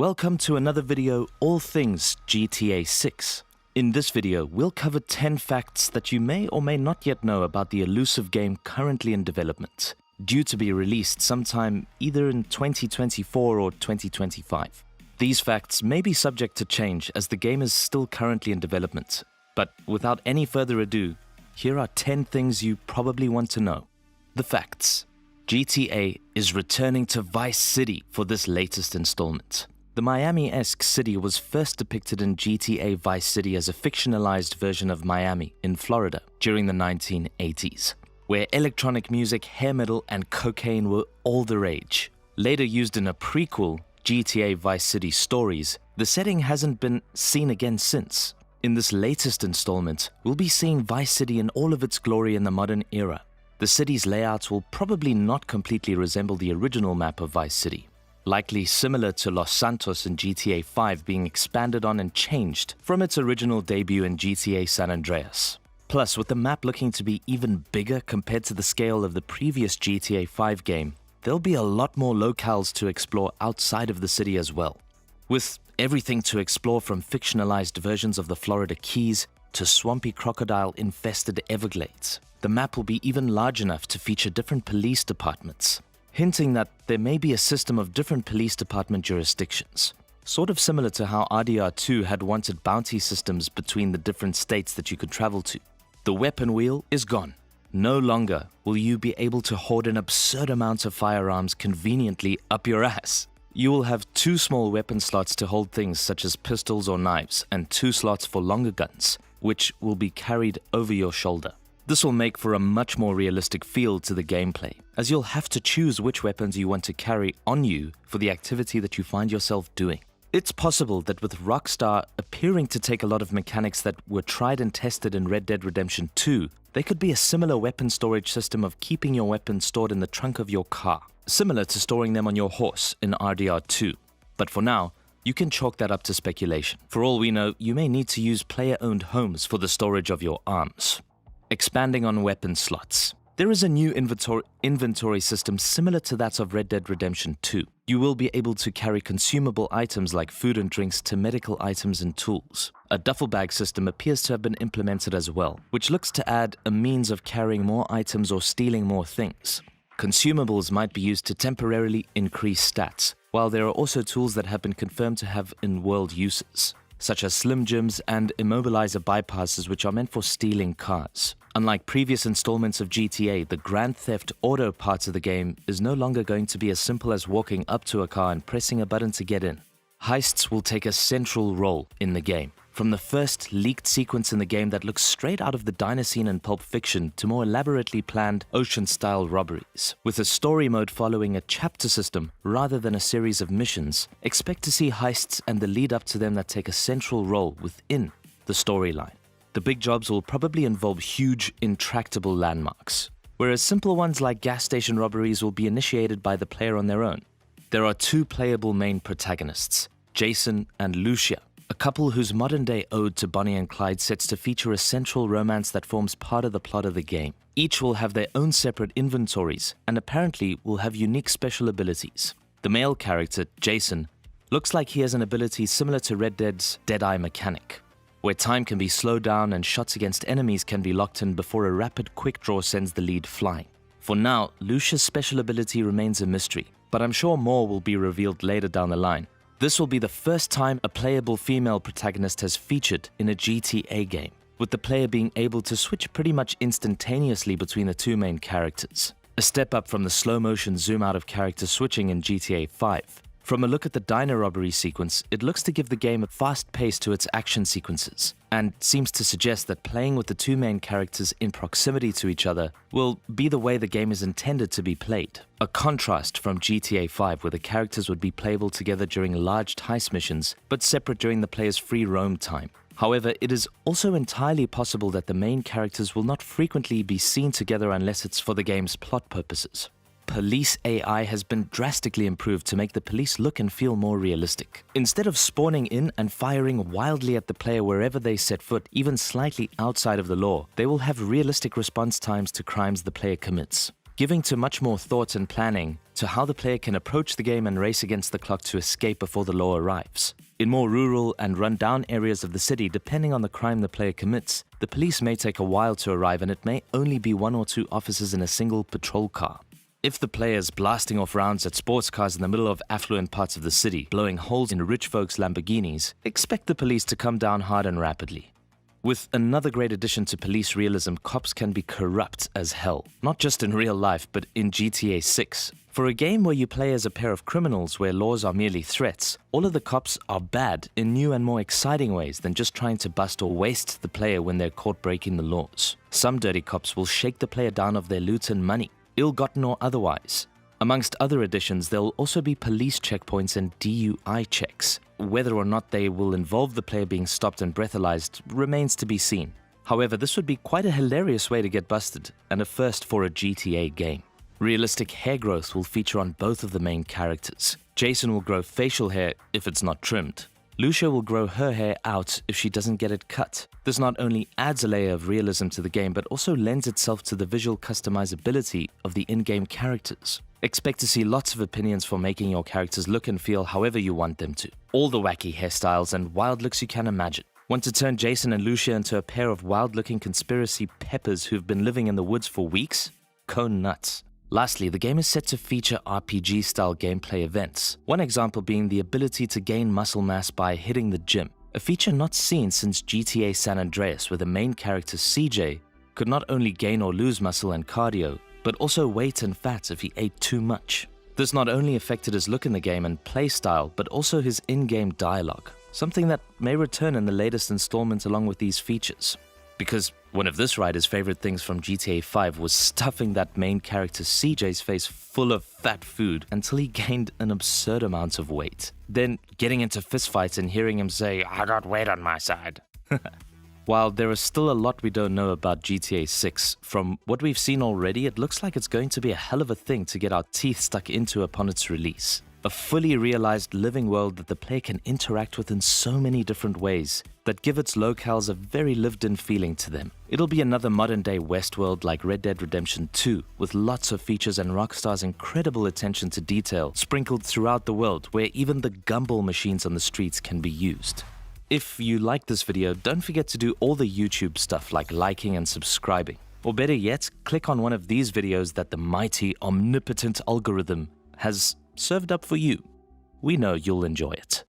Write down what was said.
Welcome to another video, all things GTA 6. In this video, we'll cover 10 facts that you may or may not yet know about the elusive game currently in development, due to be released sometime either in 2024 or 2025. These facts may be subject to change as the game is still currently in development, but without any further ado, here are 10 things you probably want to know. The facts. GTA is returning to Vice City for this latest installment. The Miami-esque city was first depicted in GTA Vice City as a fictionalized version of Miami in Florida during the 1980s, where electronic music, hair metal, and cocaine were all the rage. Later used in a prequel, GTA Vice City Stories, the setting hasn't been seen again since. In this latest installment, we'll be seeing Vice City in all of its glory in the modern era. The city's layouts will probably not completely resemble the original map of Vice City, likely similar to Los Santos in GTA 5 being expanded on and changed from its original debut in GTA San Andreas. Plus, with the map looking to be even bigger compared to the scale of the previous GTA 5 game, there'll be a lot more locales to explore outside of the city as well. With everything to explore from fictionalized versions of the Florida Keys to swampy crocodile-infested Everglades, the map will be even large enough to feature different police departments, hinting that there may be a system of different police department jurisdictions, sort of similar to how RDR2 had wanted bounty systems between the different states that you could travel to. The weapon wheel is gone. No longer will you be able to hoard an absurd amount of firearms conveniently up your ass. You will have 2 small weapon slots to hold things such as pistols or knives, and 2 slots for longer guns, which will be carried over your shoulder. This will make for a much more realistic feel to the gameplay, as you'll have to choose which weapons you want to carry on you for the activity that you find yourself doing. It's possible that with Rockstar appearing to take a lot of mechanics that were tried and tested in Red Dead Redemption 2, there could be a similar weapon storage system of keeping your weapons stored in the trunk of your car, similar to storing them on your horse in RDR2. But for now, you can chalk that up to speculation. For all we know, you may need to use player-owned homes for the storage of your arms. Expanding on weapon slots. There is a new inventory system similar to that of Red Dead Redemption 2. You will be able to carry consumable items like food and drinks to medical items and tools. A duffel bag system appears to have been implemented as well, which looks to add a means of carrying more items or stealing more things. Consumables might be used to temporarily increase stats, while there are also tools that have been confirmed to have in-world uses, such as Slim Jims and immobilizer bypasses, which are meant for stealing cars. Unlike previous installments of GTA, the Grand Theft Auto part of the game is no longer going to be as simple as walking up to a car and pressing a button to get in. Heists will take a central role in the game. From the first leaked sequence in the game that looks straight out of the diner scene in Pulp Fiction to more elaborately planned ocean-style robberies. With a story mode following a chapter system rather than a series of missions, expect to see heists and the lead up to them that take a central role within the storyline. The big jobs will probably involve huge, intractable landmarks, whereas simple ones like gas station robberies will be initiated by the player on their own. There are 2 playable main protagonists, Jason and Lucia, a couple whose modern-day ode to Bonnie and Clyde sets to feature a central romance that forms part of the plot of the game. Each will have their own separate inventories and apparently will have unique special abilities. The male character, Jason, looks like he has an ability similar to Red Dead's Deadeye mechanic, where time can be slowed down and shots against enemies can be locked in before a rapid quick draw sends the lead flying. For now, Lucia's special ability remains a mystery, but I'm sure more will be revealed later down the line. This will be the first time a playable female protagonist has featured in a GTA game, with the player being able to switch pretty much instantaneously between the 2 main characters, a step up from the slow-motion zoom-out of character switching in GTA 5. From a look at the diner robbery sequence, it looks to give the game a fast pace to its action sequences, and seems to suggest that playing with the 2 main characters in proximity to each other will be the way the game is intended to be played. A contrast from GTA 5, where the characters would be playable together during large heist missions, but separate during the player's free roam time. However, it is also entirely possible that the main characters will not frequently be seen together unless it's for the game's plot purposes. Police AI has been drastically improved to make the police look and feel more realistic. Instead of spawning in and firing wildly at the player wherever they set foot, even slightly outside of the law, they will have realistic response times to crimes the player commits. giving to much more thought and planning to how the player can approach the game and race against the clock to escape before the law arrives. In more rural and run-down areas of the city, depending on the crime the player commits, the police may take a while to arrive and it may only be 1 or 2 officers in a single patrol car. If the player is blasting off rounds at sports cars in the middle of affluent parts of the city, blowing holes in rich folks' Lamborghinis, expect the police to come down hard and rapidly. With another great addition to police realism, cops can be corrupt as hell. Not just in real life, but in GTA 6. For a game where you play as a pair of criminals where laws are merely threats, all of the cops are bad in new and more exciting ways than just trying to bust or waste the player when they're caught breaking the laws. Some dirty cops will shake the player down of their loot and money, ill-gotten or otherwise. Amongst other additions, there will also be police checkpoints and DUI checks. Whether or not they will involve the player being stopped and breathalyzed remains to be seen. However, this would be quite a hilarious way to get busted, and a first for a GTA game. Realistic hair growth will feature on both of the main characters. Jason will grow facial hair if it's not trimmed. Lucia will grow her hair out if she doesn't get it cut. This not only adds a layer of realism to the game, but also lends itself to the visual customizability of the in-game characters. Expect to see lots of opinions for making your characters look and feel however you want them to. All the wacky hairstyles and wild looks you can imagine. Want to turn Jason and Lucia into a pair of wild-looking conspiracy peppers who've been living in the woods for weeks? Go nuts. Lastly, the game is set to feature RPG-style gameplay events, one example being the ability to gain muscle mass by hitting the gym, a feature not seen since GTA San Andreas, where the main character CJ could not only gain or lose muscle and cardio, but also weight and fat if he ate too much. This not only affected his look in the game and play style, but also his in-game dialogue, something that may return in the latest installment along with these features. Because one of this writer's favorite things from GTA 5 was stuffing that main character CJ's face full of fat food until he gained an absurd amount of weight. Then getting into fistfights and hearing him say, "I got weight on my side." While there is still a lot we don't know about GTA 6, from what we've seen already, it looks like it's going to be a hell of a thing to get our teeth stuck into upon its release. A fully realized living world that the player can interact with in so many different ways that give its locales a very lived-in feeling to them. It'll be another modern-day Westworld like Red Dead Redemption 2, with lots of features and Rockstar's incredible attention to detail sprinkled throughout the world, where even the gumball machines on the streets can be used. If you like this video, don't forget to do all the YouTube stuff like liking and subscribing. Or better yet, click on one of these videos that the mighty, omnipotent algorithm has served up for you. We know you'll enjoy it.